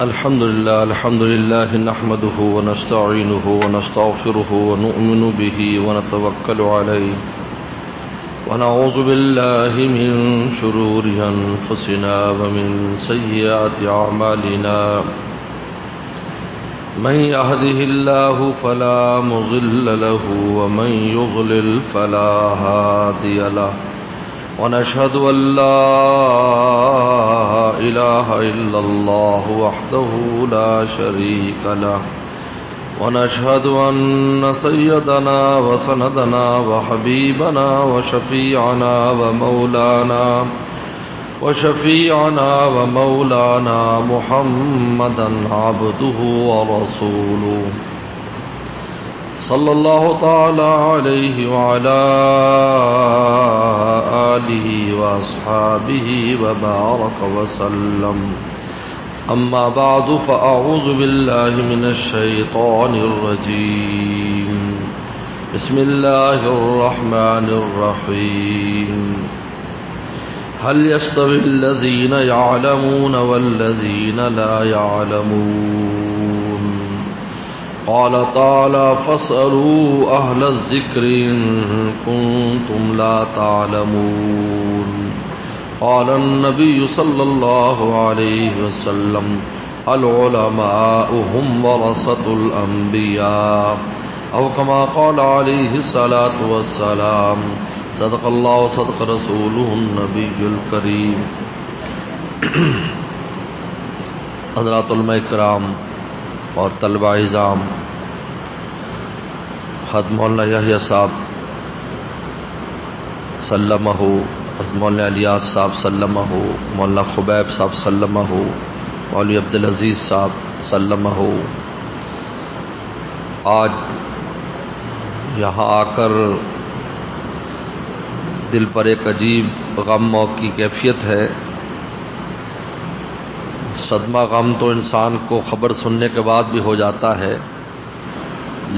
الحمد لله نحمده ونستعينه ونستغفره ونؤمن به ونتوكل عليه ونعوذ بالله من شرور أنفسنا ومن سيئات أعمالنا من يهده الله فلا مضل له ومن يضلل فلا هادي له ونشهد أن لا إله إلا الله وحده لا شريك له ونشهد أن سيدنا وسندنا وحبيبنا وشفيعنا ومولانا محمدا عبده ورسوله صلى الله تعالى عليه وعلى آله وأصحابه وبارك وسلم أما بعد فأعوذ بالله من الشيطان الرجيم بسم الله الرحمن الرحيم هل يستوي الذين يعلمون والذين لا يعلمون قال تعالى فاسألوا أهل الذكر إن كنتم لا تعلمون قال النبي صلى الله عليه وسلم العلماء هم ورثة الأنبياء أو كما قال عليه الصلاة والسلام صدق الله وصدق رسوله النبي الكريم حضرات علماء کرام اور طلبہ اعزام، حضرت مولانا یحییٰ صاحب سلمہ، حضرت مولانا الیاس صاحب سلمہ، مولانا خبیب صاحب سلمہ، مولوی عبدالعزیز صاحب سلمہ، آج یہاں آ کر دل پر ایک عجیب غم کی کیفیت ہے۔ صدمہ غم تو انسان کو خبر سننے کے بعد بھی ہو جاتا ہے،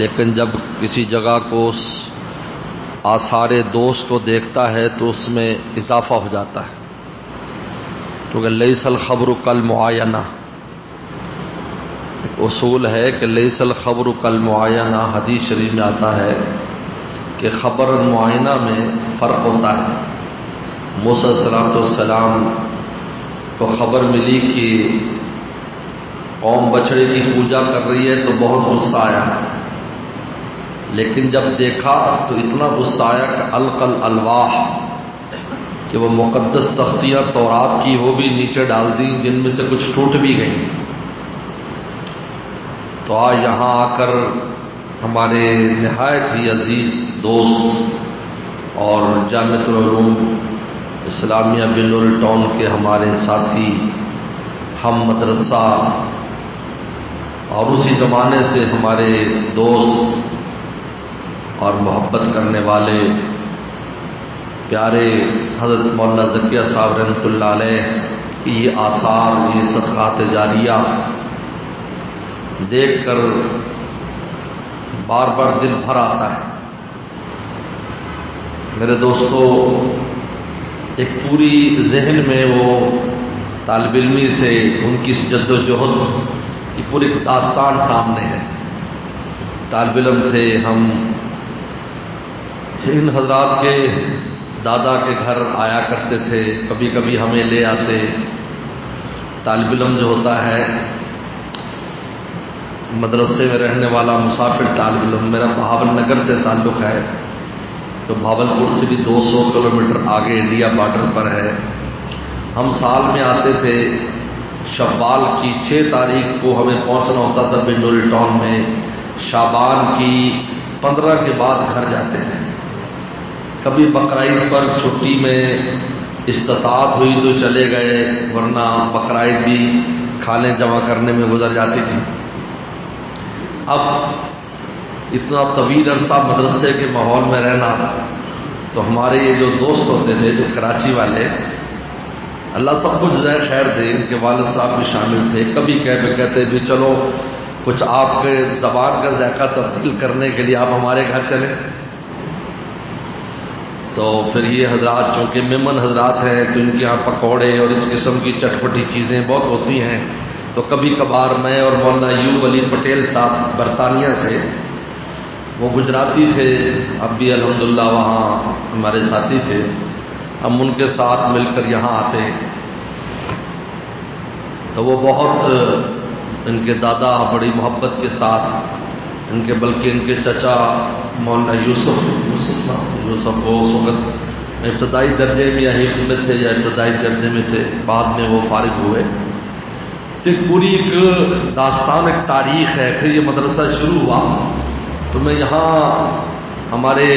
لیکن جب کسی جگہ کو آثار دوست کو دیکھتا ہے تو اس میں اضافہ ہو جاتا ہے، کیونکہ لیس الخبر کالمعاینہ، ایک اصول ہے کہ لیس الخبر کالمعاینہ، حدیث شریف میں آتا ہے کہ خبر اور معائنہ میں فرق ہوتا ہے۔ موسیٰ علیہ السلام کو خبر ملی کہ قوم بچڑے کی پوجا کر رہی ہے تو بہت غصہ آیا، لیکن جب دیکھا تو اتنا غصہ آیا کہ القل الواح، کہ وہ مقدس تختیاں تورات کی وہ بھی نیچے ڈال دی، جن میں سے کچھ ٹوٹ بھی گئی۔ تو آج یہاں آ کر ہمارے نہایت ہی عزیز دوست اور جامعۃ العلوم اسلامیہ بنور ٹاؤن کے ہمارے ساتھی، ہم مدرسہ اور اسی زمانے سے ہمارے دوست اور محبت کرنے والے پیارے حضرت مولانا ذکیہ صاحب رحمۃ اللہ علیہ کی یہ آثار، یہ صدقات جاریہ دیکھ کر بار بار دل بھر آتا ہے۔ میرے دوستو، ایک پوری ذہن میں وہ طالب علمی سے ان کی جد و جہد کی پوری داستان سامنے ہے۔ طالب علم تھے ہم، ان حضرات کے دادا کے گھر آیا کرتے تھے، کبھی کبھی ہمیں لے آتے۔ طالب علم جو ہوتا ہے مدرسے میں رہنے والا مسافر طالب علم، میرا بہاول نگر سے تعلق ہے، تو بھاولپور سے بھی 200 کلومیٹر آگے انڈیا بارڈر پر ہے۔ ہم سال میں آتے تھے، شوال کی 6 تاریخ کو ہمیں پہنچنا ہوتا تھا بنوری ٹاؤن میں، شعبان کی 15 کے بعد گھر جاتے تھے۔ کبھی بقرعید پر چھٹی میں استطاعت ہوئی تو چلے گئے، ورنہ بقرعید بھی کھانے جمع کرنے میں گزر جاتی تھی۔ اب اتنا طویل عرصہ مدرسے کے ماحول میں رہنا، تو ہمارے یہ جو دوست ہوتے تھے جو کراچی والے، اللہ سب کچھ جزائے خیر دے، ان کے والد صاحب بھی شامل تھے، کبھی کہتے بھی چلو کچھ آپ کے زبان کا ذائقہ تبدیل کرنے کے لیے آپ ہمارے گھر چلیں۔ تو پھر یہ حضرات چونکہ ممن حضرات ہیں تو ان کے یہاں پکوڑے اور اس قسم کی چٹپٹی چیزیں بہت ہوتی ہیں، تو کبھی کبھار میں اور مولانا ایوب علی پٹیل صاحب برطانیہ سے، وہ گجراتی تھے، اب بھی الحمدللہ وہاں ہمارے ساتھی تھے، ہم ان کے ساتھ مل کر یہاں آتے ہیں۔ تو وہ بہت ان کے دادا بڑی محبت کے ساتھ ان کے، بلکہ ان کے چچا مولانا یوسف وہ اس وقت ابتدائی درجے میں یا حفظ میں تھے یا ابتدائی درجے میں تھے، بعد میں وہ فارغ ہوئے۔ تو پوری ایک داستان، ایک تاریخ ہے۔ پھر یہ مدرسہ شروع ہوا تو میں یہاں، ہمارے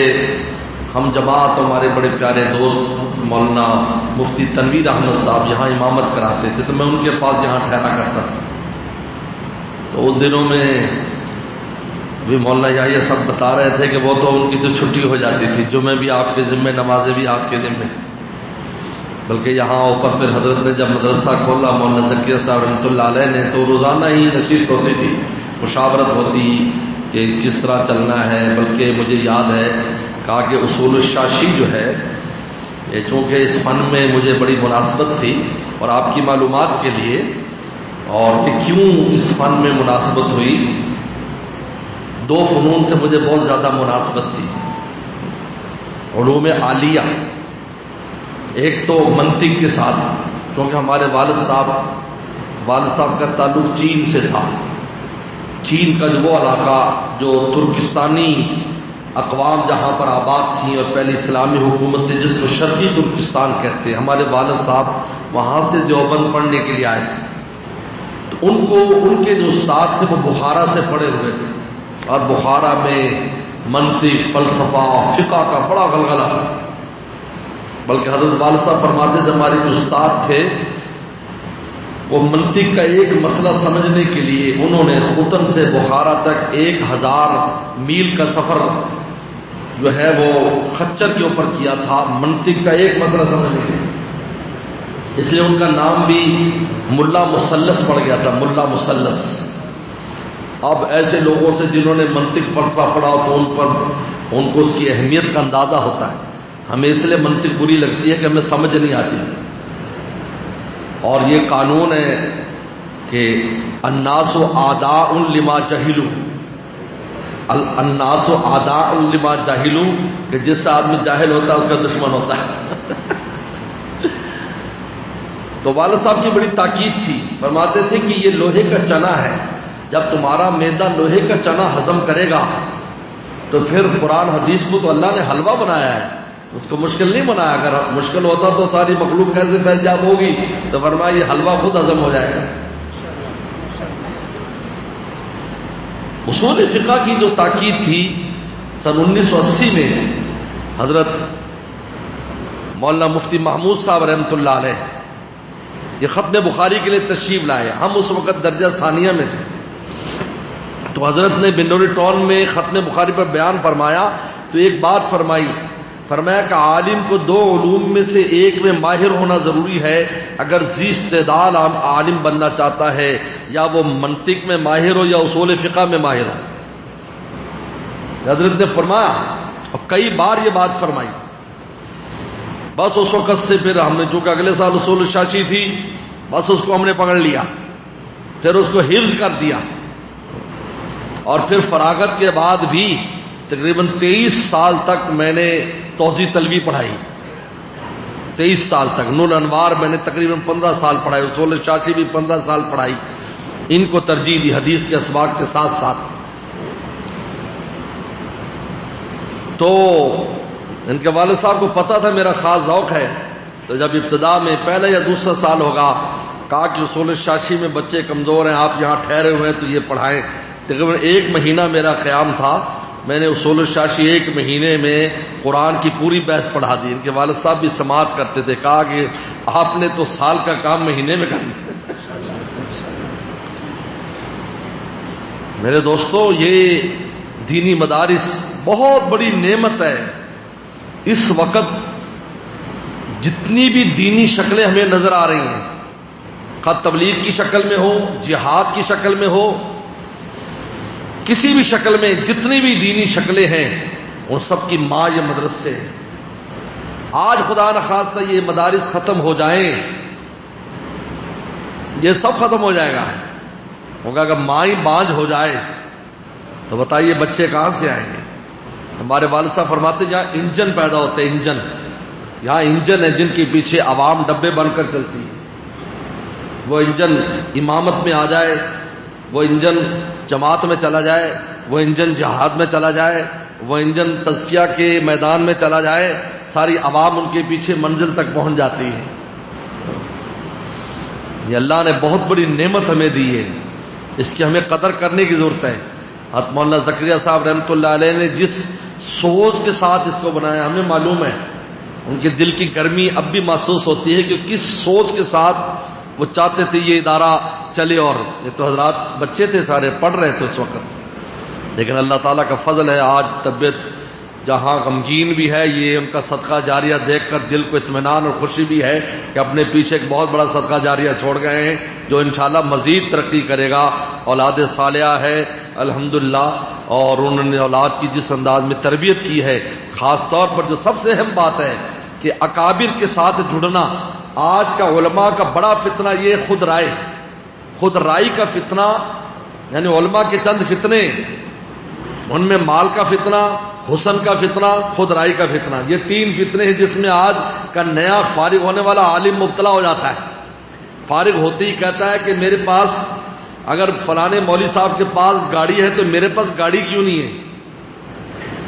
ہم جماعت، ہمارے بڑے پیارے دوست مولانا مفتی تنویر احمد صاحب یہاں امامت کراتے تھے، تو میں ان کے پاس یہاں ٹھہرا کرتا تھا۔ تو ان دنوں میں بھی مولانا یحییٰ صاحب بتا رہے تھے کہ وہ تو ان کی تو چھٹی ہو جاتی تھی، جمعے بھی آپ کے ذمے، نمازیں بھی آپ کے ذمے، بلکہ یہاں اوپر پھر حضرت نے جب مدرسہ کھولا مولانا زکریا صاحب رحمۃ اللہ علیہ نے، تو روزانہ ہی نشست ہوتی تھی، مشاورت ہوتی کہ کس طرح چلنا ہے۔ بلکہ مجھے یاد ہے کہا کہ اصول الشاشی جو ہے، یہ چونکہ اس فن میں مجھے بڑی مناسبت تھی، اور آپ کی معلومات کے لیے، اور کہ کیوں اس فن میں مناسبت ہوئی، دو فنون سے مجھے بہت زیادہ مناسبت تھی، علوم عالیہ، ایک تو منطق کے ساتھ، کیونکہ ہمارے والد صاحب کا تعلق چین سے تھا۔ چین کا جو وہ علاقہ جو ترکستانی اقوام جہاں پر آباد تھیں اور پہلی اسلامی حکومت تھی، جس کو شرقی ترکستان کہتے ہیں، ہمارے والد صاحب وہاں سے دیوبند پڑھنے کے لیے آئے تھے۔ تو ان کے جو استاد تھے وہ بخارا سے پڑھے ہوئے تھے، اور بخارا میں منطق، فلسفہ، فقہ کا بڑا غلغلہ، بلکہ حضرت والد صاحب فرماتے تھے ہمارے جو استاد تھے وہ منطق کا ایک مسئلہ سمجھنے کے لیے انہوں نے خوتن سے بخارا تک 1000 میل کا سفر جو ہے وہ خچر کے اوپر کیا تھا، منطق کا ایک مسئلہ سمجھنے کے لیے۔ اس لیے ان کا نام بھی ملا مثلث پڑ گیا تھا، ملا مثلث۔ اب ایسے لوگوں سے جنہوں نے منطق فلسفہ پڑھا تو ان کو اس کی اہمیت کا اندازہ ہوتا ہے۔ ہمیں اس لیے منطق بری لگتی ہے کہ ہمیں سمجھ نہیں آتی، اور یہ قانون ہے کہ الناس اعداء لما جہلوا، الناس اعداء لما جہلوا، کہ جس سے آدمی جاہل ہوتا ہے اس کا دشمن ہوتا ہے۔ تو والد صاحب کی بڑی تاکید تھی، فرماتے تھے کہ یہ لوہے کا چنا ہے، جب تمہارا معدہ لوہے کا چنا ہضم کرے گا تو پھر قرآن حدیث کو تو اللہ نے حلوہ بنایا ہے، اس کو مشکل نہیں بنایا۔ اگر مشکل ہوتا تو ساری مخلوق کیسے فیضیاب ہوگی؟ تو فرمایا یہ حلوہ خود ہضم ہو جائے گا۔ اصول فقہ کی جو تاکید تھی، سن 1980 میں حضرت مولانا مفتی محمود صاحب رحمۃ اللہ علیہ یہ ختم بخاری کے لیے تشریف لائے۔ ہم اس وقت درجہ ثانیہ میں تھے، تو حضرت نے بنوری ٹاؤن میں ختم بخاری پر بیان فرمایا تو ایک بات فرمایا کہ عالم کو 2 علوم میں سے ایک میں ماہر ہونا ضروری ہے، اگر ذی استعداد عالم بننا چاہتا ہے، یا وہ منطق میں ماہر ہو یا اصول فقہ میں ماہر ہو۔ حضرت نے فرمایا، اور کئی بار یہ بات فرمائی۔ بس اس وقت سے پھر ہم نے، چونکہ اگلے سال اصول الشاشی تھی، بس اس کو ہم نے پکڑ لیا، پھر اس کو حفظ کر دیا، اور پھر فراغت کے بعد بھی تقریباً 23 سال تک میں نے توضیح طلبی پڑھائی، 23 سال تک۔ نور انوار میں نے تقریباً 15 سال پڑھائی، اصول الشاشی بھی 15 سال پڑھائی، ان کو ترجیح دی حدیث کے اسباق کے ساتھ ساتھ۔ تو ان کے والد صاحب کو پتا تھا میرا خاص ذوق ہے، تو جب ابتدا میں پہلا یا دوسرا سال ہوگا، کہا کہ اصول الشاشی میں بچے کمزور ہیں، آپ یہاں ٹھہرے ہوئے ہیں تو یہ پڑھائیں۔ تقریباً 1 مہینہ میرا قیام تھا، میں نے اصول الشاشی 1 مہینے میں قرآن کی پوری بحث پڑھا دی۔ ان کے والد صاحب بھی سماعت کرتے تھے، کہا کہ آپ نے تو سال کا کام مہینے میں کر دیا۔ میرے دوستو، یہ دینی مدارس بہت بڑی نعمت ہے۔ اس وقت جتنی بھی دینی شکلیں ہمیں نظر آ رہی ہیں، خواہ تبلیغ کی شکل میں ہو، جہاد کی شکل میں ہو، کسی بھی شکل میں جتنی بھی دینی شکلیں ہیں، ان سب کی ماں یہ مدرسے ہیں۔ آج خدا نخواستہ یہ مدارس ختم ہو جائیں، یہ سب ختم ہو جائے گا. ہوگا اگر ماں ہی بانجھ ہو جائے تو بتائیے بچے کہاں سے آئیں گے؟ ہمارے والد صاحب فرماتے جہاں انجن پیدا ہوتے ہیں، انجن، یہاں انجن ہے جن کے پیچھے عوام ڈبے بن کر چلتی ہے. وہ انجن امامت میں آ جائے، وہ انجن جماعت میں چلا جائے، وہ انجن جہاد میں چلا جائے، وہ انجن تزکیہ کے میدان میں چلا جائے، ساری عوام ان کے پیچھے منزل تک پہنچ جاتی ہے. یہ اللہ نے بہت بڑی نعمت ہمیں دی ہے، اس کی ہمیں قدر کرنے کی ضرورت ہے. حضرت مولانا زکریا صاحب رحمۃ اللہ علیہ نے جس سوچ کے ساتھ اس کو بنایا، ہمیں معلوم ہے ان کے دل کی گرمی اب بھی محسوس ہوتی ہے کہ کس سوچ کے ساتھ وہ چاہتے تھے یہ ادارہ چلے. اور یہ تو حضرات بچے تھے، سارے پڑھ رہے تھے اس وقت، لیکن اللہ تعالیٰ کا فضل ہے آج طبیعت جہاں غمگین بھی ہے، یہ ان کا صدقہ جاریہ دیکھ کر دل کو اطمینان اور خوشی بھی ہے کہ اپنے پیچھے ایک بہت بڑا صدقہ جاریہ چھوڑ گئے ہیں جو انشاءاللہ مزید ترقی کرے گا. اولاد صالحہ ہے الحمدللہ، اور انہوں نے اولاد کی جس انداز میں تربیت کی ہے، خاص طور پر جو سب سے اہم بات ہے کہ اکابر کے ساتھ جڑنا. آج کا علماء کا بڑا فتنہ یہ خود رائی کا فتنہ، یعنی علماء کے چند فتنے، ان میں مال کا فتنہ، حسن کا فتنہ، خود رائی کا فتنہ. یہ تین فتنے ہیں جس میں آج کا نیا فارغ ہونے والا عالم مبتلا ہو جاتا ہے. فارغ ہوتے ہی کہتا ہے کہ میرے پاس اگر فلانے مولوی صاحب کے پاس گاڑی ہے تو میرے پاس گاڑی کیوں نہیں ہے.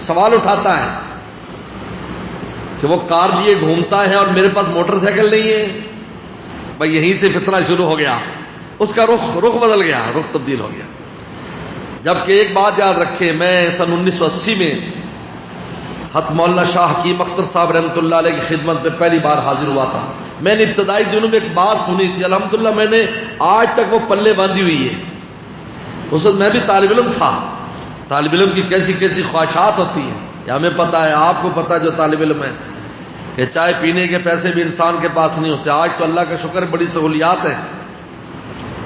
سوال اٹھاتا ہے کہ وہ کار لیے گھومتا ہے اور میرے پاس موٹر سائیکل نہیں ہے. بھائی یہیں سے فتنہ شروع ہو گیا، اس کا رخ بدل گیا، رخ تبدیل ہو گیا. جبکہ ایک بات یاد رکھیں، میں سن 1980 میں حضرت مولانا شاہ حکیم اختر صاحب رحمۃ اللہ علیہ کی خدمت میں پہلی بار حاضر ہوا تھا. میں نے ابتدائی دنوں میں ایک بات سنی تھی، الحمدللہ میں نے آج تک وہ پلے باندھی ہوئی ہے. اس وقت میں بھی طالب علم تھا. طالب علم کی کیسی کیسی خواہشات ہوتی ہیں یہ ہمیں پتہ ہے، آپ کو پتہ ہے جو طالب علم ہے، کہ چائے پینے کے پیسے بھی انسان کے پاس نہیں ہوتے. آج تو اللہ کا شکر بڑی سہولیات ہے،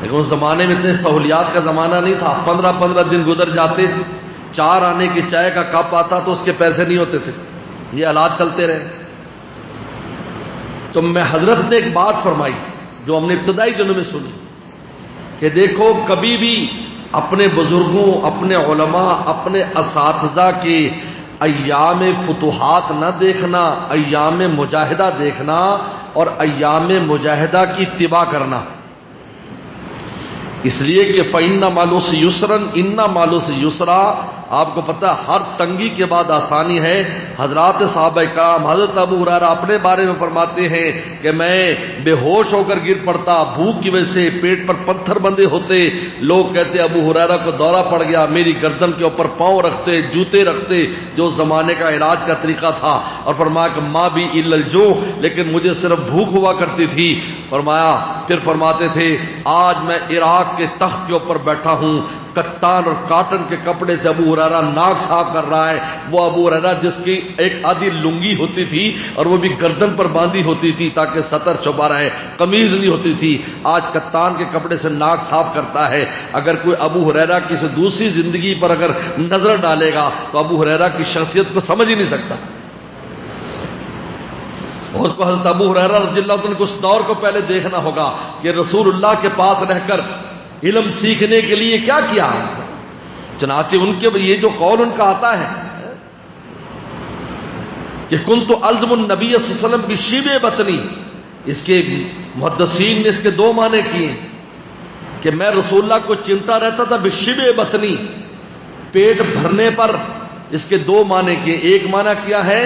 لیکن اس زمانے میں اتنے سہولیات کا زمانہ نہیں تھا. 15 دن گزر جاتے، 4 آنے کی چائے کا کپ آتا تو اس کے پیسے نہیں ہوتے تھے. یہ حالات چلتے رہے. تو میں حضرت نے ایک بات فرمائی جو ہم نے ابتدائی دنوں میں سنی کہ دیکھو کبھی بھی اپنے بزرگوں، اپنے علماء، اپنے اساتذہ کے ایام فتوحات نہ دیکھنا، ایام مجاہدہ دیکھنا اور ایام مجاہدہ کی اتباع کرنا. اس لیے کہ فَإِنَّ مَعَ الْعُسْرِ يُسْرًا إِنَّ مَعَ الْعُسْرِ يُسْرًا. آپ کو پتہ ہر تنگی کے بعد آسانی ہے. حضرات صحابہ کرام، حضرت ابو ہریرہ اپنے بارے میں فرماتے ہیں کہ میں بے ہوش ہو کر گر پڑتا، بھوک کی وجہ سے پیٹ پر پتھر بندھے ہوتے. لوگ کہتے ابو ہریرہ کو دورہ پڑ گیا، میری گردن کے اوپر پاؤں رکھتے، جوتے رکھتے، جو زمانے کا علاج کا طریقہ تھا. اور فرمایا کہ ماں بھی الا الجوع، لیکن مجھے صرف بھوک ہوا کرتی تھی. فرمایا پھر فرماتے تھے آج میں عراق کے تخت کے اوپر بیٹھا ہوں، کتان اور کاٹن کے کپڑے سے ابو ہریرہ ناک صاف کر رہا ہے. وہ ابو ہریرہ جس کی ایک آدھی لنگی ہوتی تھی اور وہ بھی گردن پر باندھی ہوتی تھی تاکہ سطر چھپا رہے، قمیض نہیں ہوتی تھی، آج کتان کے کپڑے سے ناک صاف کرتا ہے. اگر کوئی ابو ہریرہ کسی دوسری زندگی پر اگر نظر ڈالے گا تو ابو ہریرہ کی شخصیت کو سمجھ ہی نہیں سکتا. اور اس کو حضرت ابو ہریرہ رضی اللہ عنہ کو اس دور کو پہلے دیکھنا ہوگا کہ رسول اللہ کے پاس رہ کر علم سیکھنے کے لیے کیا کیا. چنانچہ ان کے یہ جو قول ان کا آتا ہے کہ کنت الزم النبی صلی اللہ علیہ وسلم بشیب بطنی، اس کے محدثین نے اس کے 2 معنی کیے کہ میں رسول اللہ کو چمٹا رہتا تھا بشیب بطنی، پیٹ بھرنے پر. اس کے 2 معنی کیے. ایک معنی کیا ہے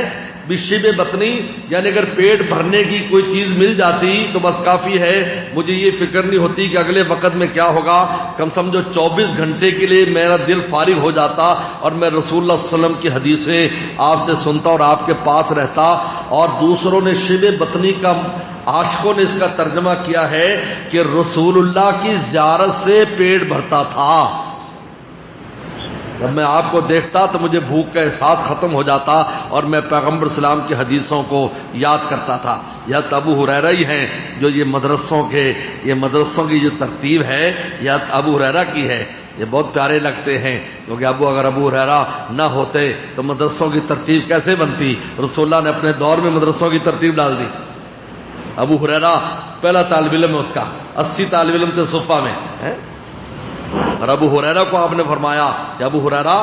بشیب بطنی، یعنی اگر پیٹ بھرنے کی کوئی چیز مل جاتی تو بس کافی ہے، مجھے یہ فکر نہیں ہوتی کہ اگلے وقت میں کیا ہوگا. کم سمجھو 24 گھنٹے کے لیے میرا دل فارغ ہو جاتا اور میں رسول اللہ صلی اللہ علیہ وسلم کی حدیثیں آپ سے سنتا اور آپ کے پاس رہتا. اور دوسروں نے شیب بطنی کا، عاشقوں نے اس کا ترجمہ کیا ہے کہ رسول اللہ کی زیارت سے پیٹ بھرتا تھا. جب میں آپ کو دیکھتا تو مجھے بھوک کا احساس ختم ہو جاتا اور میں پیغمبر اسلام کی حدیثوں کو یاد کرتا تھا. یا ابو ہریرہ ہی ہیں جو یہ مدرسوں کی جو ترتیب ہے یا ابو ہریرہ کی ہے. یہ بہت پیارے لگتے ہیں کیونکہ اگر ابو ہریرہ نہ ہوتے تو مدرسوں کی ترتیب کیسے بنتی. رسول اللہ نے اپنے دور میں مدرسوں کی ترتیب ڈال دی. ابو ہریرہ پہلا طالب علم ہے اس کا، 80 طالب علم تھے صفہ میں، اور ابو ہریرہ کو آپ نے فرمایا کہ ابو ہریرہ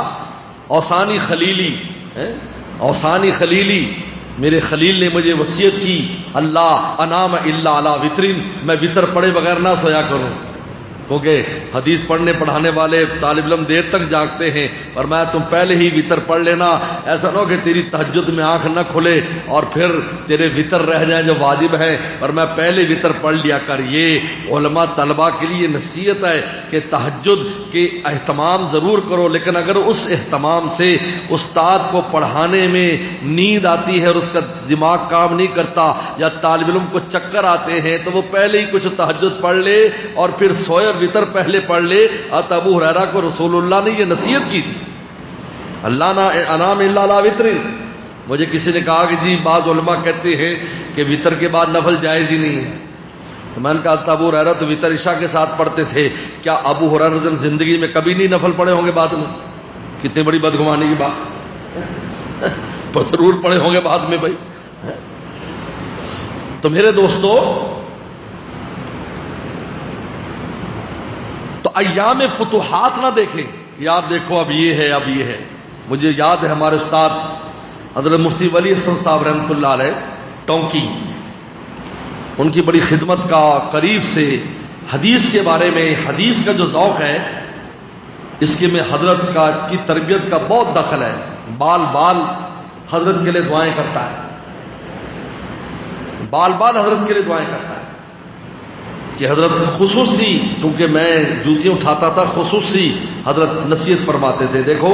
اوصانی خلیلی، اوصانی خلیلی، میرے خلیل نے مجھے وصیت کی اللہ انام الا علی وترین، میں وطر پڑے بغیر نہ سویا کروں، کیونکہ حدیث پڑھنے پڑھانے والے طالب علم دیر تک جاگتے ہیں، اور میں تم پہلے ہی وطر پڑھ لینا، ایسا نہ ہو کہ تیری تہجد میں آنکھ نہ کھلے اور پھر تیرے وطر رہ جائیں جو واجب ہے، اور میں پہلے وطر پڑھ لیا کر۔ یہ علماء طلباء کے لیے نصیحت ہے کہ تہجد کے اہتمام ضرور کرو، لیکن اگر اس اہتمام سے استاد کو پڑھانے میں نیند آتی ہے اور اس کا دماغ کام نہیں کرتا یا طالب علم کو چکر آتے ہیں تو وہ پہلے ہی کچھ تہجد پڑھ لے اور پھر سوئے اور وطر پہلے پڑھ لے۔ ابو ہریرہ کو رسول اللہ نے یہ نصیحت کی تھی، اللہ نہ انام الا علی وتر۔ مجھے کسی نے کہا کہ جی بعض علماء کہتے ہیں کہ وطر کے بعد نفل جائز ہی نہیں ہے، تو میں نے کہا ابو ہریرہ تو وطر عشاء کے ساتھ پڑھتے تھے، کیا ابو ہریرہ زندگی میں کبھی نہیں نفل پڑھے ہوں گے بعد میں؟ کتنی بڑی بدگمانی کی بات، پر ضرور پڑھے ہوں گے بعد میں بھائی۔ تو میرے دوستو، تو ایام فتوحات نہ دیکھیں کہ آپ دیکھو اب یہ ہے اب یہ ہے۔ مجھے یاد ہے ہمارے استاد حضرت مفتی ولی حسن صاحب رحمۃ اللہ علیہ ٹونکی، ان کی بڑی خدمت کا قریب سے حدیث کے بارے میں، حدیث کا جو ذوق ہے اس کے میں حضرت کی تربیت کا بہت دخل ہے۔ بال بال حضرت کے لیے دعائیں کرتا ہے، بال بال حضرت کے لیے دعائیں کرتا ہے کہ حضرت خصوصی، چونکہ میں جوتیاں اٹھاتا تھا، خصوصی حضرت نصیحت فرماتے تھے، دیکھو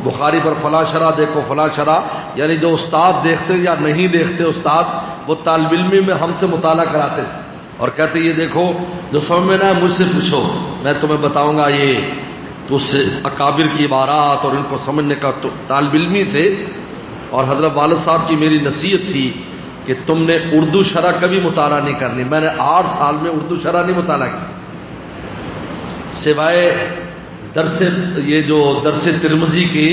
بخاری پر فلاں شرح، دیکھو فلاں شرح، یعنی جو استاد دیکھتے یا نہیں دیکھتے استاد، وہ طالب علمی میں ہم سے مطالعہ کراتے تھے اور کہتے یہ دیکھو جو سمجھ میں نہ ہے مجھ سے پوچھو، میں تمہیں بتاؤں گا یہ، تو اس سے اکابر کی عبارات اور ان کو سمجھنے کا طالب علمی سے۔ اور حضرت والد صاحب کی میری نصیحت تھی کہ تم نے اردو شرح کبھی مطالعہ نہیں کرنی۔ میں نے 8 سال میں اردو شرح نہیں مطالعہ کی، سوائے یہ جو درس ترمذی کے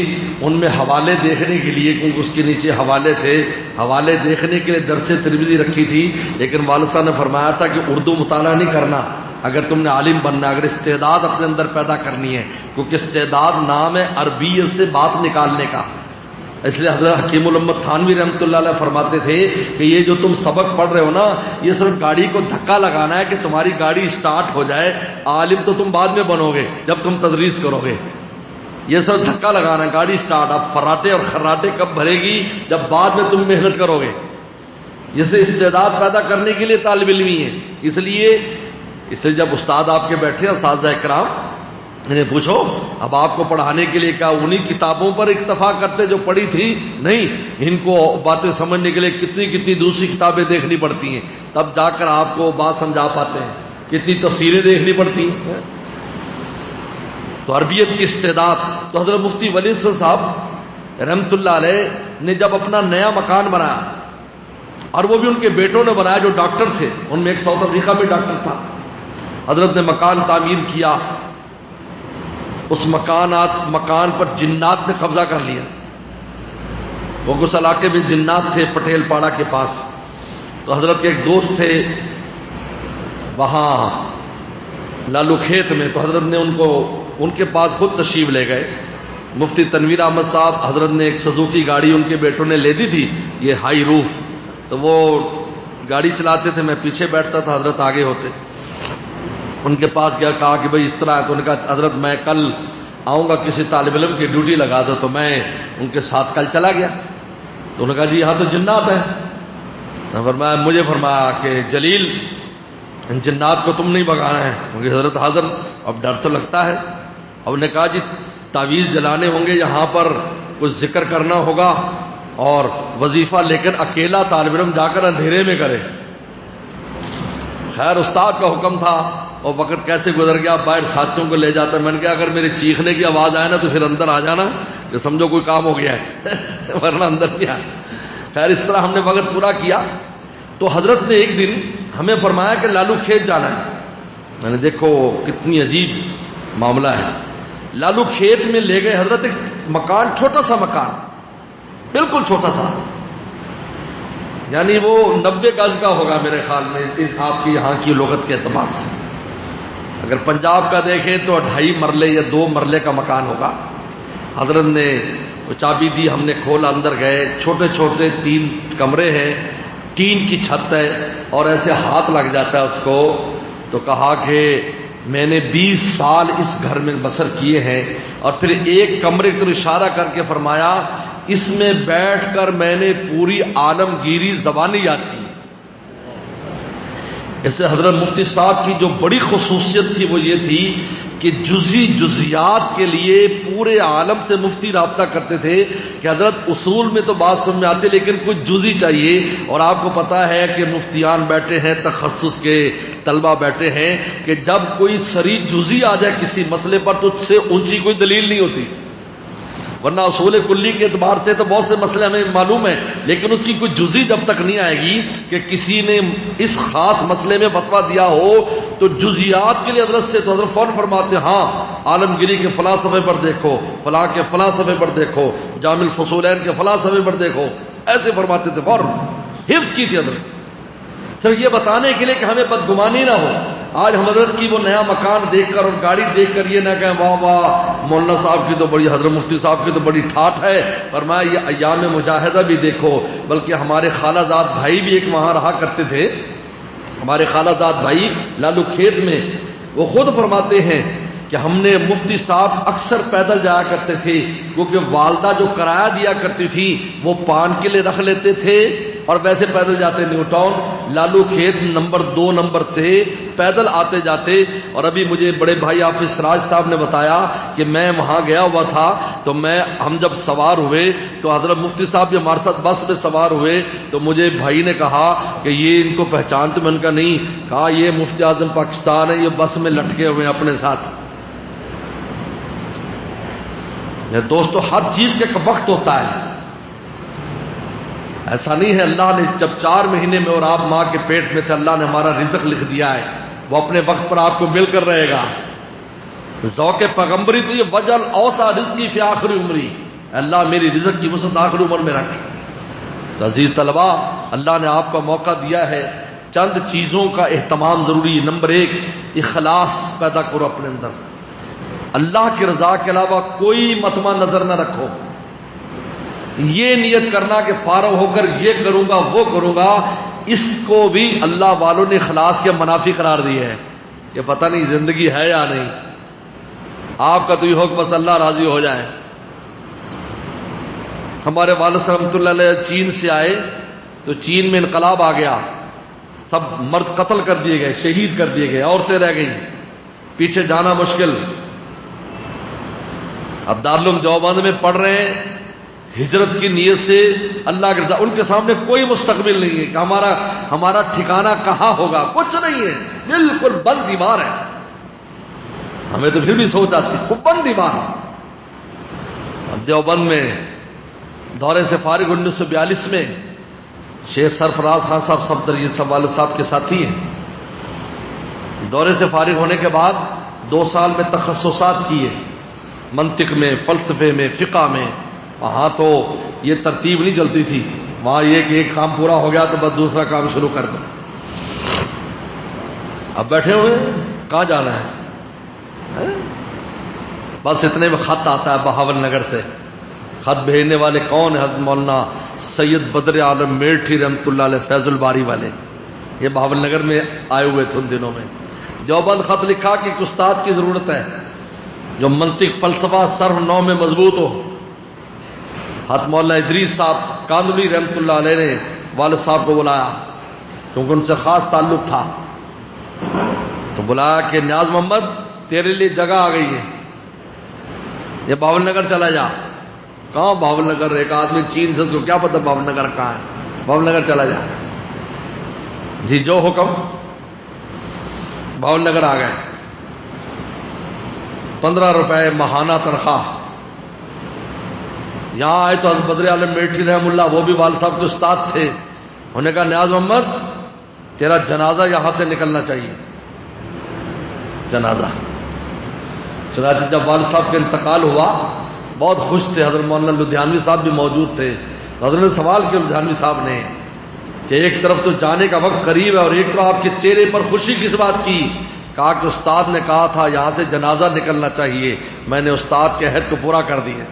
ان میں حوالے دیکھنے کے لیے، کیونکہ اس کے نیچے حوالے تھے، حوالے دیکھنے کے لیے درس ترمذی رکھی تھی، لیکن والد صاحب نے فرمایا تھا کہ اردو مطالعہ نہیں کرنا اگر تم نے عالم بننا، اگر استعداد اپنے اندر پیدا کرنی ہے، کیونکہ استعداد نام ہے عربیت سے بات نکالنے کا۔ اس لیے حضرت حکیم الامت تھانوی رحمۃ اللہ علیہ فرماتے تھے کہ یہ جو تم سبق پڑھ رہے ہو نا، یہ صرف گاڑی کو دھکا لگانا ہے کہ تمہاری گاڑی اسٹارٹ ہو جائے، عالم تو تم بعد میں بنو گے جب تم تدریس کرو گے، یہ صرف دھکا لگانا ہے، گاڑی اسٹارٹ، اب فراٹے اور خراٹے کب بھرے گی جب بعد میں تم محنت کرو گے۔ یہ سے استعداد پیدا کرنے کے لیے طالب علمی ہے۔ اس لیے جب استاد آپ کے بیٹھے اساتذہ اکرام، انہیں پوچھو اب آپ کو پڑھانے کے لیے کیا انہی کتابوں پر اکتفا کرتے جو پڑھی تھی؟ نہیں، ان کو باتیں سمجھنے کے لیے کتنی دوسری کتابیں دیکھنی پڑتی ہیں، تب جا کر آپ کو بات سمجھا پاتے ہیں، کتنی تفسیریں دیکھنی پڑتی ہیں۔ تو عربیت کی استعداد، تو حضرت مفتی ولی صاحب رحمۃ اللہ علیہ نے جب اپنا نیا مکان بنایا، اور وہ بھی ان کے بیٹوں نے بنایا جو ڈاکٹر تھے، ان میں ایک ساؤتھ افریقہ میں ڈاکٹر تھا، حضرت نے مکان تعمیر کیا، اس مکان پر جنات نے قبضہ کر لیا، وہ اس علاقے میں جنات تھے پٹیل پاڑا کے پاس، تو حضرت کے ایک دوست تھے وہاں لالو کھیت میں، تو حضرت نے ان کے پاس خود تشریف لے گئے۔ مفتی تنویر احمد صاحب، حضرت نے ایک سزوکی گاڑی ان کے بیٹوں نے لے دی تھی، یہ ہائی روف، تو وہ گاڑی چلاتے تھے، میں پیچھے بیٹھتا تھا، حضرت آگے ہوتے، ان کے پاس گیا، کہا کہ بھائی اس طرح ہے، تو انہوں نے کہا حضرت میں کل آؤں گا، کسی طالب علم کی ڈیوٹی لگا دو، تو میں ان کے ساتھ کل چلا گیا، تو انہوں نے کہا جی یہاں تو جنات ہیں، مجھے فرمایا کہ جلیل ان جنات کو تم نہیں بھگانا ہے، کیونکہ حضرت حاضر، اب ڈر تو لگتا ہے، اب نے کہا جی تعویذ جلانے ہوں گے، یہاں پر کچھ ذکر کرنا ہوگا اور وظیفہ، لیکن اکیلا طالب علم جا کر اندھیرے میں کرے۔ خیر استاد کا حکم تھا، اور وقت کیسے گزر گیا، باہر ساتھیوں کو لے جاتا، میں نے کہا اگر میرے چیخنے کی آواز آئے نا تو پھر اندر آ جانا کہ سمجھو کوئی کام ہو گیا ہے ورنہ اندر نہیں آیا۔ خیر اس طرح ہم نے وقت پورا کیا، تو حضرت نے ایک دن ہمیں فرمایا کہ لالو کھیت جانا ہے۔ میں نے دیکھو کتنی عجیب معاملہ ہے، لالو کھیت میں لے گئے حضرت، ایک مکان، چھوٹا سا مکان، بالکل چھوٹا سا، یعنی وہ 90 گز کا ہوگا میرے خیال میں اس آپ کی یہاں کی لغت کے اعتبار سے. اگر پنجاب کا دیکھیں تو 2.5 مرلے یا 2 مرلے کا مکان ہوگا. حضرت نے وہ چابی دی, ہم نے کھولا, اندر گئے. چھوٹے چھوٹے 3 کمرے ہیں, ٹین کی چھت ہے, اور ایسے ہاتھ لگ جاتا ہے اس کو. تو کہا کہ میں نے 20 سال اس گھر میں بسر کیے ہیں. اور پھر ایک کمرے کو اشارہ کر کے فرمایا اس میں بیٹھ کر میں نے پوری عالمگیری زبانی یاد کی. اس سے حضرت مفتی صاحب کی جو بڑی خصوصیت تھی وہ یہ تھی کہ جزی جزیات کے لیے پورے عالم سے مفتی رابطہ کرتے تھے کہ حضرت اصول میں تو بات سمجھ میں آتی لیکن کچھ جزی چاہیے. اور آپ کو پتا ہے کہ مفتیان بیٹھے ہیں, تخصص کے طلبہ بیٹھے ہیں, کہ جب کوئی سری جزی آ جائے کسی مسئلے پر تو اس سے اونچی کوئی دلیل نہیں ہوتی. ورنہ اصول کلی کے اعتبار سے تو بہت سے مسئلے ہمیں معلوم ہیں, لیکن اس کی کوئی جزی جب تک نہیں آئے گی کہ کسی نے اس خاص مسئلے میں فتویٰ دیا ہو تو جزیات کے لیے حضرت سے تو حضرت فوراً فرماتے ہیں ہاں عالمگیری کے فلاں صفحے پر دیکھو, فلاں کے فلاں صفحے پر دیکھو, جامع الفصولین کے فلاں صفحے پر دیکھو. ایسے فرماتے تھے, فوراً حفظ کی تھی حضرت, صرف یہ بتانے کے لیے کہ ہمیں بدگمانی نہ ہو. آج ہم حضرت کی وہ نیا مکان دیکھ کر اور گاڑی دیکھ کر یہ نہ کہیں واہ واہ مولانا صاحب کی تو بڑی, حضرت مفتی صاحب کی تو بڑی ٹھاٹ ہے. فرمایا یہ ایام مجاہدہ بھی دیکھو. بلکہ ہمارے خالہ زاد بھائی بھی ایک وہاں رہا کرتے تھے, ہمارے خالہ زاد بھائی لالو کھیت میں. وہ خود فرماتے ہیں کہ ہم نے مفتی صاحب اکثر پیدل جایا کرتے تھے کیونکہ والدہ جو کرایہ دیا کرتی تھی وہ پان کے لیے رکھ لیتے تھے اور ویسے پیدل جاتے. نیو ٹاؤن لالو کھیت نمبر 2 نمبر سے پیدل آتے جاتے. اور ابھی مجھے بڑے بھائی حافظ سراج صاحب نے بتایا کہ میں وہاں گیا ہوا تھا تو ہم جب سوار ہوئے تو حضرت مفتی صاحب بھی ہمارے ساتھ بس میں سوار ہوئے تو مجھے بھائی نے کہا کہ یہ ان کو پہچانتے. میں نے کہا نہیں. کہا یہ مفتی اعظم پاکستان ہے, یہ بس میں لٹکے ہوئے ہیں اپنے ساتھ. دوستو ہر چیز کا ایک وقت ہوتا ہے, ایسا نہیں ہے. اللہ نے جب 4 مہینے میں اور آپ ماں کے پیٹ میں تھے اللہ نے ہمارا رزق لکھ دیا ہے, وہ اپنے وقت پر آپ کو مل کر رہے گا. ذوق پیغمبری تو یہ وجل اوسع رزقی فی آخری عمری, اللہ میری رزق کی وسعت آخری عمر میں رکھ. تو عزیز طلباء اللہ نے آپ کا موقع دیا ہے, چند چیزوں کا اہتمام ضروری ہے. نمبر 1 اخلاص پیدا کرو اپنے اندر, اللہ کی رضا کے علاوہ کوئی مطمع نظر نہ رکھو. یہ نیت کرنا کہ فارغ ہو کر یہ کروں گا وہ کروں گا, اس کو بھی اللہ والوں نے اخلاص کے منافی قرار دی ہے. یہ پتہ نہیں زندگی ہے یا نہیں, آپ کا تو یہ ہو کہ بس اللہ راضی ہو جائے. ہمارے والد صاحب رحمۃ اللہ علیہ چین سے آئے تو چین میں انقلاب آ گیا, سب مرد قتل کر دیے گئے, شہید کر دیے گئے, عورتیں رہ گئیں, پیچھے جانا مشکل. اب دارالعلوم دیوبند میں پڑھ رہے ہیں ہجرت کی نیت سے, اللہ کے رضا. ان کے سامنے کوئی مستقبل نہیں ہے کہ ہمارا ٹھکانہ کہاں ہوگا, کچھ نہیں ہے, بالکل بند دیوار ہے. ہمیں تو پھر بھی سوچ آتی ہے وہ بند دیوار ہے. اب دیوبند میں دورے سے فارغ 1942 میں شیخ سرفراز خان صاحب صفدر یہ سب والد صاحب کے ساتھی ہیں. دورے سے فارغ ہونے کے بعد 2 سال میں تخصصات کیے, منطق میں, فلسفے میں, فقہ میں. وہاں تو یہ ترتیب نہیں چلتی تھی, وہاں یہ کہ ایک کام پورا ہو گیا تو بس دوسرا کام شروع کر دو. اب بیٹھے ہوئے کہاں جانا ہے, بس اتنے میں خط آتا ہے بہاول نگر سے. خط بھیجنے والے کون ہیں؟ حضرت مولانا سید بدر عالم میرٹھی رحمۃ اللہ علیہ فیض الباری والے. یہ بہاول نگر میں آئے ہوئے تھے ان دنوں میں. دیوبند خط لکھا کہ ایک استاد کی ضرورت ہے جو منطق فلسفہ صرف نو میں مضبوط ہو. حضرت مولانا ادریس صاحب کاندلی رحمۃ اللہ علیہ نے والد صاحب کو بلایا کیونکہ ان سے خاص تعلق تھا. تو بلایا کہ نیاز محمد تیرے لیے جگہ آ گئی ہے, یہ بہاول نگر چلا جا. کہاں بہاول نگر, ایک آدمی چین سے اس کو کیا پتا بہاول نگر کہاں ہے, بہاول نگر چلا جا. جی جو حکم. بہاول نگر آ گئے. 15 روپے ماہانہ تنخواہ. یہاں آئے تو حضرت بدر عالم میرٹھی رحم اللہ, وہ بھی والد صاحب کے استاد تھے. انہوں نے کہا نیاز محمد تیرا جنازہ یہاں سے نکلنا چاہیے. جنازہ چنانچہ جب والد صاحب کا انتقال ہوا بہت خوش تھے. حضرت مولانا لدھیانوی صاحب بھی موجود تھے. حضرت نے سوال کیا لدھیانوی صاحب نے کہ ایک طرف تو جانے کا وقت قریب ہے اور ایک طرف آپ کے چہرے پر خوشی کس بات کی؟ کہا کہ استاد نے کہا تھا یہاں سے جنازہ نکلنا چاہیے، میں نے استاد کے عہد کو پورا کر دیا۔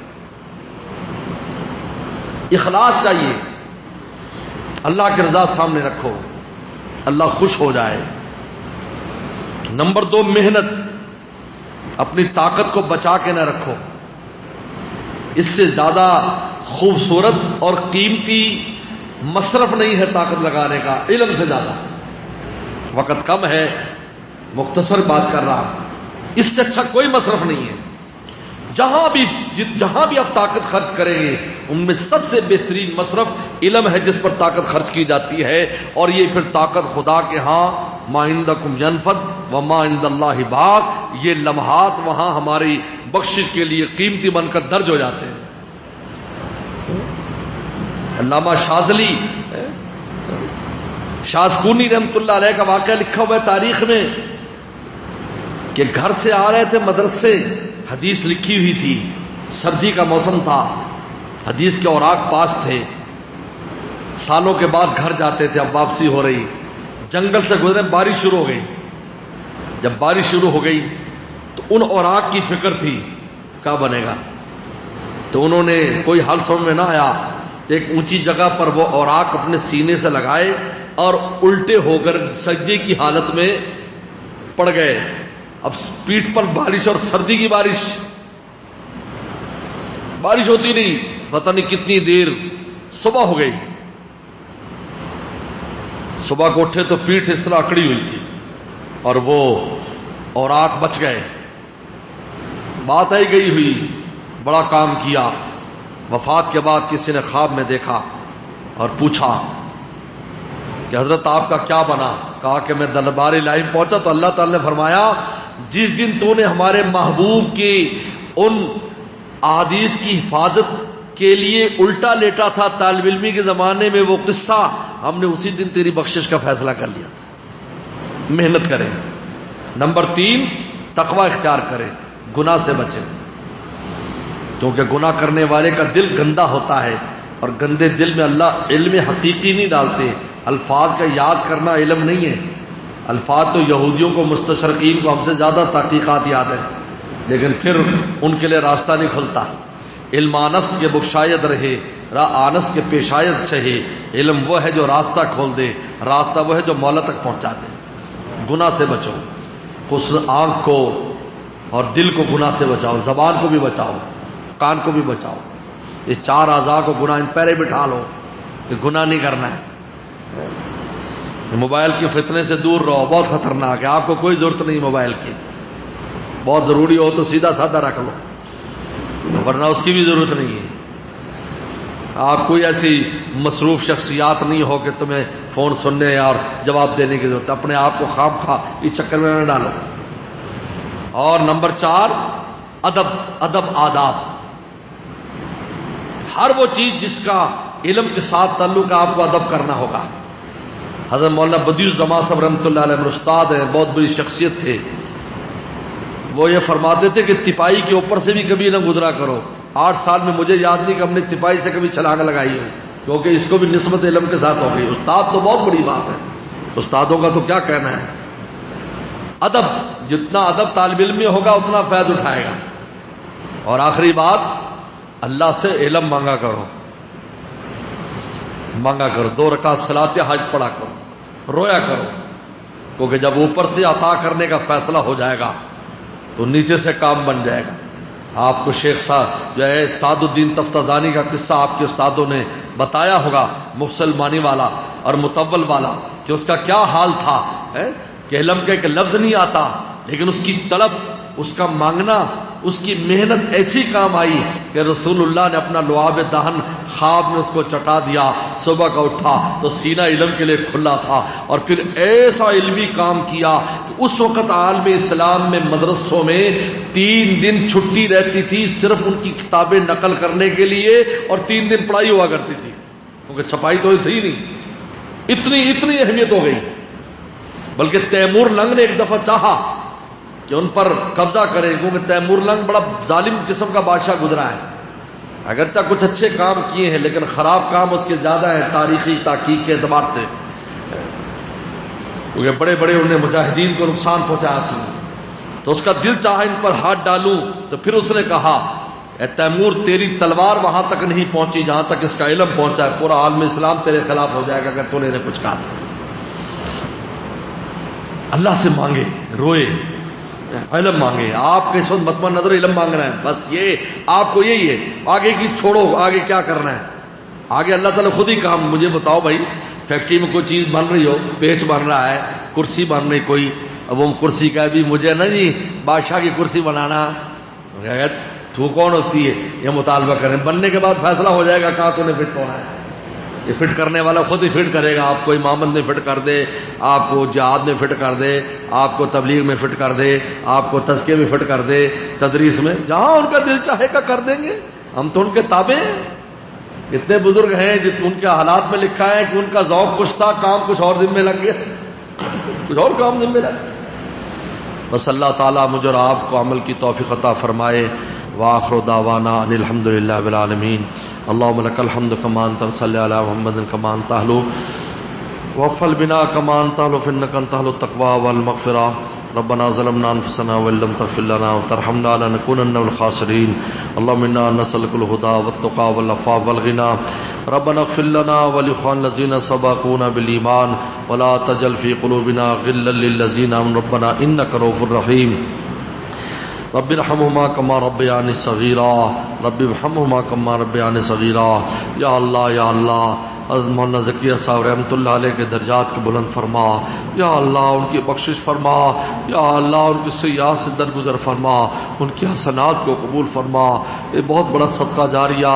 اخلاص چاہیے، اللہ کی رضا سامنے رکھو، اللہ خوش ہو جائے۔ نمبر 2 محنت، اپنی طاقت کو بچا کے نہ رکھو۔ اس سے زیادہ خوبصورت اور قیمتی مصرف نہیں ہے طاقت لگانے کا، علم سے زیادہ۔ وقت کم ہے، مختصر بات کر رہا، اس سے اچھا کوئی مصرف نہیں ہے۔ جہاں بھی آپ طاقت خرچ کریں گے ان میں سب سے بہترین مصرف علم ہے جس پر طاقت خرچ کی جاتی ہے، اور یہ پھر طاقت خدا کے ہاں ما عندکم ینفد وما عند اللہ باق، یہ لمحات وہاں ہماری بخشش کے لیے قیمتی بن کر درج ہو جاتے ہیں۔ علامہ شاذلی شاذکونی رحمۃ اللہ علیہ کا واقعہ لکھا ہوا ہے تاریخ میں کہ گھر سے آ رہے تھے مدرسے، حدیث لکھی ہوئی تھی، سردی کا موسم تھا، حدیث کے اوراق پاس تھے، سالوں کے بعد گھر جاتے تھے، اب واپسی ہو رہی، جنگل سے گزرے، بارش شروع ہو گئی۔ جب بارش شروع ہو گئی تو ان اوراق کی فکر تھی کیا بنے گا، تو انہوں نے کوئی حل سمجھ میں نہ آیا، ایک اونچی جگہ پر وہ اوراق اپنے سینے سے لگائے اور الٹے ہو کر سجدے کی حالت میں پڑ گئے۔ اب پیٹھ پر بارش اور سردی کی بارش ہوتی نہیں، پتہ نہیں کتنی دیر، صبح ہو گئی۔ صبح کو اٹھے تو پیٹھ اس طرح اکڑی ہوئی تھی اور وہ اوراق بچ گئے۔ بات آئی گئی ہوئی، بڑا کام کیا۔ وفات کے بعد کسی نے خواب میں دیکھا اور پوچھا کہ حضرت آپ کا کیا بنا؟ کہا کہ میں دربار الہی پہنچا تو اللہ تعالی نے فرمایا جس دن تو نے ہمارے محبوب کی ان احادیث کی حفاظت کے لیے الٹا لیٹا تھا طالب علمی کے زمانے میں، وہ قصہ ہم نے اسی دن تیری بخشش کا فیصلہ کر لیا۔ محنت کریں۔ نمبر 3 تقوی اختیار کریں، گناہ سے بچیں، کیونکہ گناہ کرنے والے کا دل گندا ہوتا ہے اور گندے دل میں اللہ علم حقیقی نہیں ڈالتے۔ الفاظ کا یاد کرنا علم نہیں ہے، الفاظ تو یہودیوں کو مستشرقین کو ہم سے زیادہ تحقیقات یاد ہے، لیکن پھر ان کے لیے راستہ نہیں کھلتا۔ علم آنست کے بخشاید رہے، آنست کے پیشاید چہے، علم وہ ہے جو راستہ کھول دے، راستہ وہ ہے جو مولا تک پہنچا دے۔ گناہ سے بچو، اس آنکھ کو اور دل کو گناہ سے بچاؤ، زبان کو بھی بچاؤ، کان کو بھی بچاؤ، یہ 4 اعضاء کو گناہ ان پہرے بٹھا لو کہ گناہ نہیں کرنا ہے۔ موبائل کے فتنے سے دور رہو، بہت خطرناک ہے، آپ کو کوئی ضرورت نہیں موبائل کی، بہت ضروری ہو تو سیدھا سادہ رکھ لو، ورنہ اس کی بھی ضرورت نہیں ہے۔ آپ کوئی ایسی مصروف شخصیات نہیں ہو کہ تمہیں فون سننے اور جواب دینے کی ضرورت، اپنے آپ کو خواب خواہ اس چکر میں نہ ڈالو۔ اور نمبر 4 ادب آداب، ہر وہ چیز جس کا علم کے ساتھ تعلق ہے آپ کو ادب کرنا ہوگا۔ حضرت مولانا بدیع الزمان صاحب رحمۃ اللہ علیہ استاد ہیں، بہت بڑی شخصیت تھے، وہ یہ فرماتے تھے کہ تپائی کے اوپر سے بھی کبھی نہ گزرا کرو۔ 8 سال میں مجھے یاد نہیں کہ ہم نے تپائی سے کبھی چھلانگ لگائی ہو، کیونکہ اس کو بھی نسبت علم کے ساتھ ہو گئی۔ استاد تو بہت بڑی بات ہے، استادوں کا تو کیا کہنا ہے۔ ادب، جتنا ادب طالب علم میں ہوگا اتنا فیض اٹھائے گا۔ اور آخری بات، اللہ سے علم مانگا کرو، 2 رکعت صلاۃ حج پڑھا کرو، رویا کرو، کیونکہ جب اوپر سے عطا کرنے کا فیصلہ ہو جائے گا تو نیچے سے کام بن جائے گا۔ آپ کو شیخ صاحب جو ہے سعد الدین تفتزانی کا قصہ آپ کے استادوں نے بتایا ہوگا، مفصل معنی والا اور مطول والا، کہ اس کا کیا حال تھا کہ علم کا ایک لفظ نہیں آتا، لیکن اس کی طلب، اس کا مانگنا، اس کی محنت ایسی کام آئی کہ رسول اللہ نے اپنا لعاب دہن خواب میں اس کو چٹا دیا، صبح کا اٹھا تو سینہ علم کے لیے کھلا تھا، اور پھر ایسا علمی کام کیا کہ اس وقت عالم اسلام میں مدرسوں میں 3 دن چھٹی رہتی تھی صرف ان کی کتابیں نقل کرنے کے لیے، اور 3 دن پڑھائی ہوا کرتی تھی، کیونکہ چھپائی تو تھی نہیں، اتنی اہمیت ہو گئی۔ بلکہ تیمور لنگ نے ایک دفعہ چاہا کہ ان پر قبضہ کرے، کیونکہ تیمور لنگ بڑا ظالم قسم کا بادشاہ گزرا ہے، اگرچہ کچھ اچھے کام کیے ہیں لیکن خراب کام اس کے زیادہ ہیں تاریخی تحقیق کے اعتبار سے، کیونکہ بڑے بڑے انہیں مجاہدین کو نقصان پہنچایا سی، تو اس کا دل چاہا ان پر ہاتھ ڈالوں، تو پھر اس نے کہا اے تیمور تیری تلوار وہاں تک نہیں پہنچی جہاں تک اس کا علم پہنچا ہے، پورا عالم اسلام تیرے خلاف ہو جائے گا اگر تو نے انہیں کچھ کہا۔ اللہ سے مانگے، روئے، علم مانگے۔ آپ کے اس وقت مطمئن نظر علم مانگنا ہے، بس یہ آپ کو یہی ہے، آگے کی چھوڑو، آگے کیا کرنا ہے، آگے اللہ تعالیٰ خود ہی کام۔ مجھے بتاؤ بھائی، فیکٹری میں کوئی چیز بن رہی ہو، پیچ بن رہا ہے، کرسی بن رہی کوئی، اب وہ کرسی کا بھی مجھے نا جی بادشاہ کی کرسی بنانا، تو کون ہوتی ہے یہ مطالبہ کریں، بننے کے بعد فیصلہ ہو جائے گا کہاں تو نے فٹ ہونا ہے، یہ فٹ کرنے والا خود ہی فٹ کرے گا، آپ کو امامت میں فٹ کر دے، آپ کو جہاد میں فٹ کر دے، آپ کو تبلیغ میں فٹ کر دے، آپ کو تزکیے میں فٹ کر دے، تدریس میں، جہاں ان کا دل چاہے گا کر دیں گے، ہم تو ان کے تابع ہیں۔ کتنے بزرگ ہیں جن ان کے حالات میں لکھا ہے کہ ان کا ذوق کچھ تھا، کام کچھ اور ذمہ لگ گیا، کچھ اور کام ذمہ لگ گیا۔ بس اللہ تعالیٰ مجھے اور آپ کو عمل کی توفیق عطا فرمائے۔ وآخر دعوانا ان الحمد للہ رب العالمین۔ اللہم لک الحمد کما انت صلی علی محمد کما انت اہلو وفل بنا کما انت اہلو فانک انت اہل التقوی والمغفرہ۔ ربنا ظلمنا انفسنا وان لم تغفر لنا وترحمنا لنكونن من الخاسرین۔ اللهم انا نسألك الهدى والتقى والعفاف والغنى۔ ربنا اغفر لنا ولاخواننا الذين سبقونا بالایمان ولا تجعل في قلوبنا غلا للذين آمنوا ربنا انك رؤوف رحیم۔ رب ارحمهما کما ربیانی صغیرا، رب ارحمهما کما ربیانی صغیرا۔ یا اللہ یا اللہ، حضرت مولانا ذکیہ صاحب رحمۃ اللہ علیہ کے درجات کو بلند فرما، یا اللہ ان کی بخشش فرما، یا اللہ ان کی سیئات سے درگزر فرما، ان کی حسنات کو قبول فرما۔ یہ بہت بڑا صدقہ جاریہ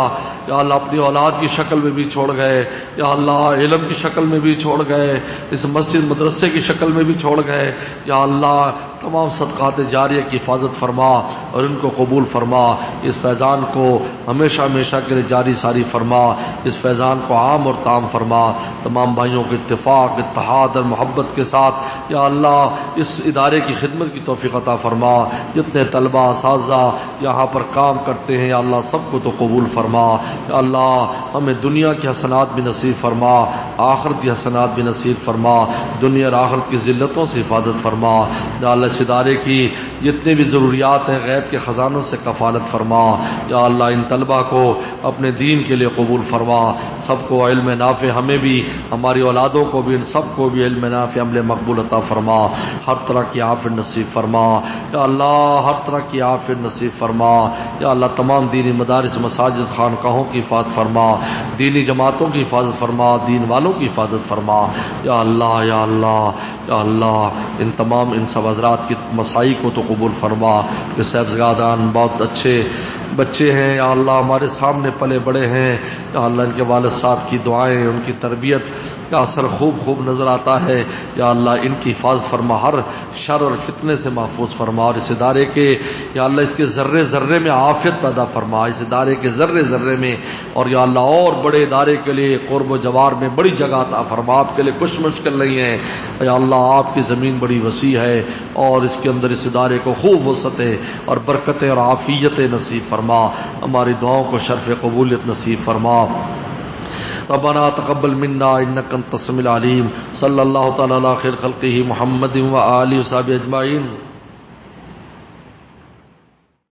یا اللہ اپنی اولاد کی شکل میں بھی چھوڑ گئے، یا اللہ علم کی شکل میں بھی چھوڑ گئے، اس مسجد مدرسے کی شکل میں بھی چھوڑ گئے، یا اللہ تمام صدقات جاریہ کی حفاظت فرما اور ان کو قبول فرما، اس فیضان کو ہمیشہ ہمیشہ کے لیے جاری ساری فرما، اس فیضان کو عام اور تام فرما، تمام بھائیوں کے اتفاق اتحاد اور محبت کے ساتھ یا اللہ اس ادارے کی خدمت کی توفیق عطا فرما۔ جتنے طلبہ اساتذہ یہاں پر کام کرتے ہیں یا اللہ سب کو تو قبول فرما، یا اللہ ہمیں دنیا کی حسنات بھی نصیب فرما، آخرت کی حسنات بھی نصیب فرما، دنیا اور آخرت کی ذلتوں سے حفاظت فرما، یا اللہ اس ادارے کی جتنے بھی ضروریات ہیں غیب کے خزانوں سے کفالت فرما، یا اللہ ان طلبہ کو اپنے دین کے لیے قبول فرما، سب کو علم نافع، ہمیں بھی ہماری اولادوں کو بھی ان سب کو بھی علم نافع عمل مقبول عطا فرما، ہر طرح کی عافیت نصیب فرما، یا اللہ ہر طرح کی عافیت نصیب فرما، یا اللہ تمام دینی مدارس مساجد خانقاہوں کی حفاظت فرما، دینی جماعتوں کی حفاظت فرما، دین والوں کی حفاظت فرما، یا اللہ یا اللہ یا اللہ ان تمام ان سب حضرات کی مسائی کو تو قبول فرما۔ کہ صاحبزادان بہت اچھے بچے ہیں یا اللہ ہمارے سامنے پلے بڑے ہیں، یا اللہ ان کے والد صاحب کی دعائیں ان کی تربیت کا اثر خوب نظر آتا ہے، یا اللہ ان کی حفاظت فرما، ہر شر اور فتنے سے محفوظ فرما، اور اس ادارے کے یا اللہ اس کے ذرے ذرے میں عافیت پیدا فرما، اس ادارے کے ذرے ذرے میں، اور یا اللہ اور بڑے ادارے کے لیے قرب و جوار میں بڑی جگہ عطا فرما، آپ کے لیے کچھ مشکل نہیں ہے، یا اللہ آپ کی زمین بڑی وسیع ہے اور اس کے اندر اس ادارے کو خوب وسعتیں اور برکتیں اور عافیتیں نصیب فرما، ہماری دعاؤں کو شرف قبولیت نصیب فرما۔ ربنا تقبل منا انك انت السميع العليم۔ صلی اللہ تعالی علی خیر خلقہ محمد و آلہ و صحبہ اجمعین۔